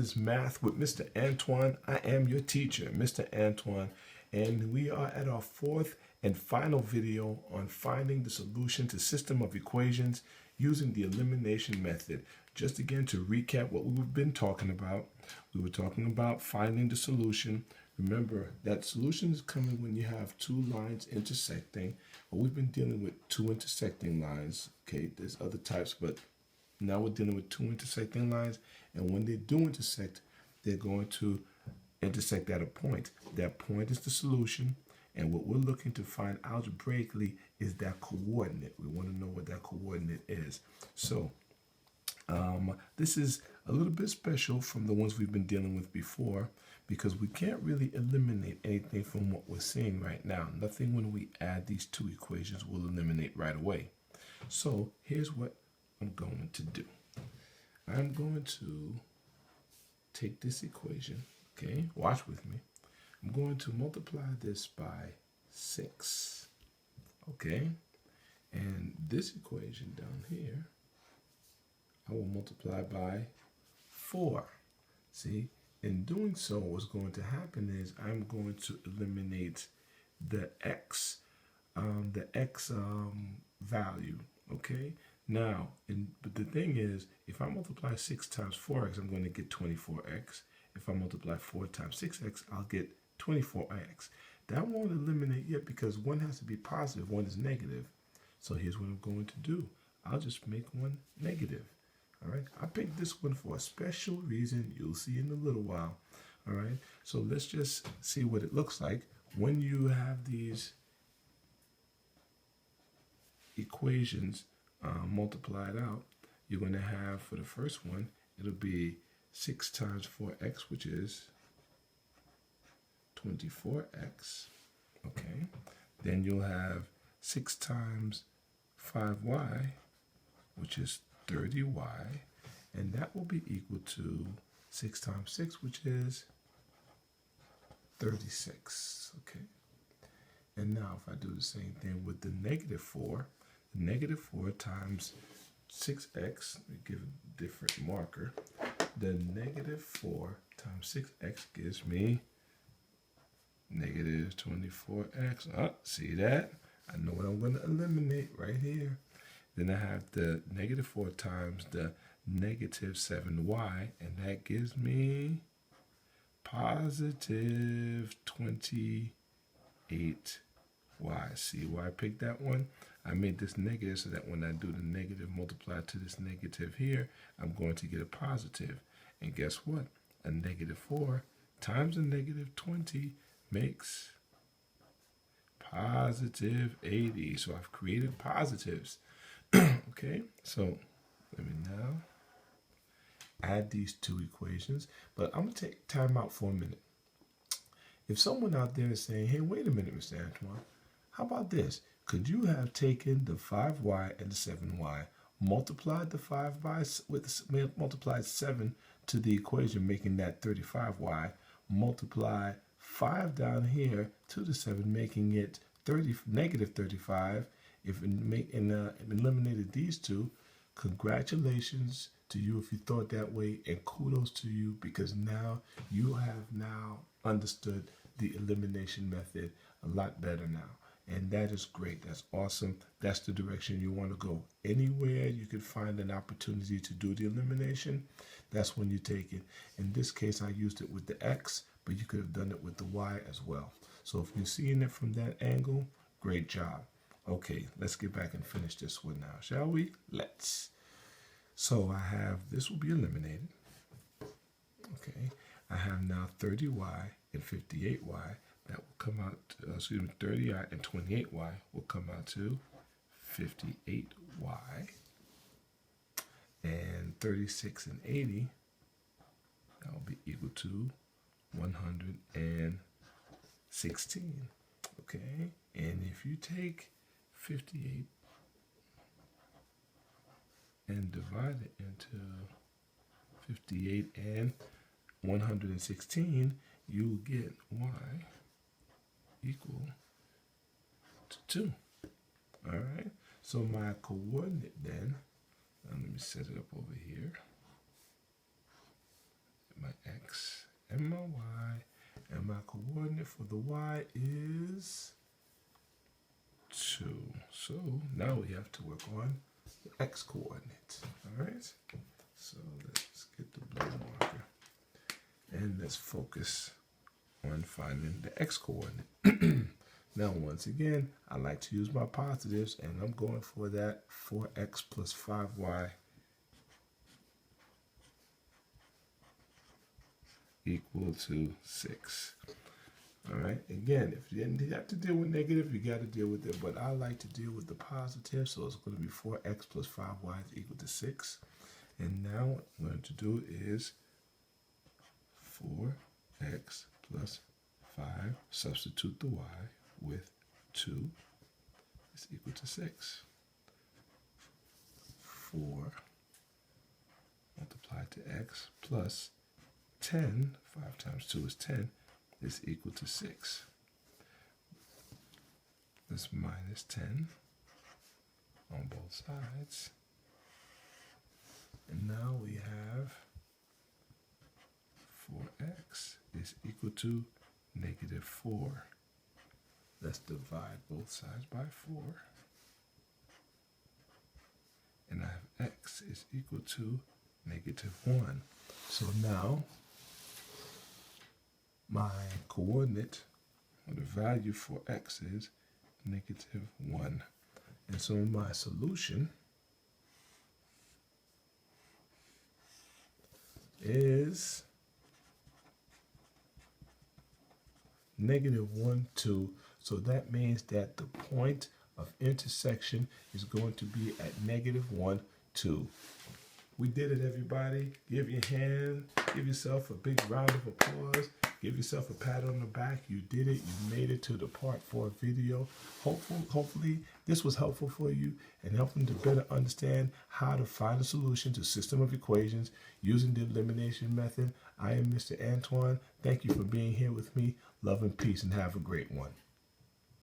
is Math with Mr. Antoine. I am your teacher, Mr. Antoine, and we are at our fourth and final video on finding the solution to system of equations using the elimination method. Just again to recap what we've been talking about, we were talking about finding the solution. Remember that solution is coming when you have two lines intersecting. Well, we've been dealing with two intersecting lines. Okay, there's other types, but now we're dealing with two intersecting lines, and when they do intersect, they're going to intersect at a point. That point is the solution, and what we're looking to find algebraically is that coordinate. We want to know what that coordinate is. So this is a little bit special from the ones we've been dealing with before, because we can't really eliminate anything from what we're seeing right now. Nothing when we add these two equations will eliminate right away. So here's what I'm going to do. I'm going to take this equation, okay? Watch with me. I'm going to multiply this by 6, okay? And this equation down here, I will multiply by 4. See, in doing so, what's going to happen is I'm going to eliminate the x value, okay? Now, but the thing is, if I multiply 6 times 4x, I'm going to get 24x. If I multiply 4 times 6x, I'll get 24x. That won't eliminate yet because one has to be positive, one is negative. So here's what I'm going to do. I'll just make one negative. All right, I picked this one for a special reason. You'll see in a little while. All right, so let's just see what it looks like when you have these equations multiplied out. You're going to have, for the first one, it'll be 6 times 4x, which is 24x. Okay, then you'll have 6 times 5y, which is 30y, and that will be equal to 6 times 6, which is 36. Okay, and now if I do the same thing with the negative 4, the negative 4 times 6x, let me give a different marker. The negative 4 times 6x gives me negative 24x. Oh, see that? I know what I'm going to eliminate right here. Then I have the negative 4 times the negative 7y, and that gives me positive 28y. See why I picked that one? I made this negative so that when I do the negative multiplied to this negative here, I'm going to get a positive. And guess what? A negative 4 times a negative 20 makes positive 80. So I've created positives. Okay, so let me now add these two equations, but I'm going to take time out for a minute. If someone out there is saying, hey, wait a minute, Mr. Antoine, how about this? Could you have taken the 5y and the 7y, multiplied the 5 by multiplied 7 to the equation, making that 35y, multiply 5 down here to the 7, making it negative 35. If eliminated these two, congratulations to you if you thought that way, and kudos to you because now you have understood the elimination method a lot better now. And that is great. That's awesome. That's the direction you want to go. Anywhere you can find an opportunity to do the elimination, that's when you take it. In this case, I used it with the X, but you could have done it with the Y as well. So if you're seeing it from that angle, great job. Okay, let's get back and finish this one now, shall we? Let's. So I have, this will be eliminated. Okay, I have now 30y and 58y. That will come out, 30y and 28y will come out to 58y. And 36 and 80, that will be equal to 116. Okay, and if you take 58 and divide it into 58 and 116, you will get y equal to 2. All right, so my coordinate then, let me set it up over here. my x and my y, and my coordinate for the y is 2. So now we have to work on the x coordinate. All right. So let's get the blue marker and let's focus on finding the x coordinate. Now, once again, I like to use my positives, and I'm going for that 4x plus 5y equal to 6. All right. Again, if you didn't have to deal with negative, you got to deal with it. But I like to deal with the positive, so it's going to be 4x plus 5y is equal to 6. And now what I'm going to do is 4x plus 5, substitute the y with 2 is equal to 6. 4 multiplied to x plus 10, 5 times 2 is 10, is equal to 6. This minus 10 on both sides. And now we have 4x is equal to negative 4. Let's divide both sides by 4. And I have x is equal to negative 1. So now my coordinate, or the value for x, is negative 1. And so my solution is negative 1, 2. So that means that the point of intersection is going to be at negative 1, 2. We did it, everybody. Give your hand, give yourself a big round of applause. Give yourself a pat on the back. You did it. You made it to the part 4 video. Hopefully this was helpful for you and helping to better understand how to find a solution to system of equations using the elimination method. I am Mr. Antoine. Thank you for being here with me. Love and peace, and have a great one.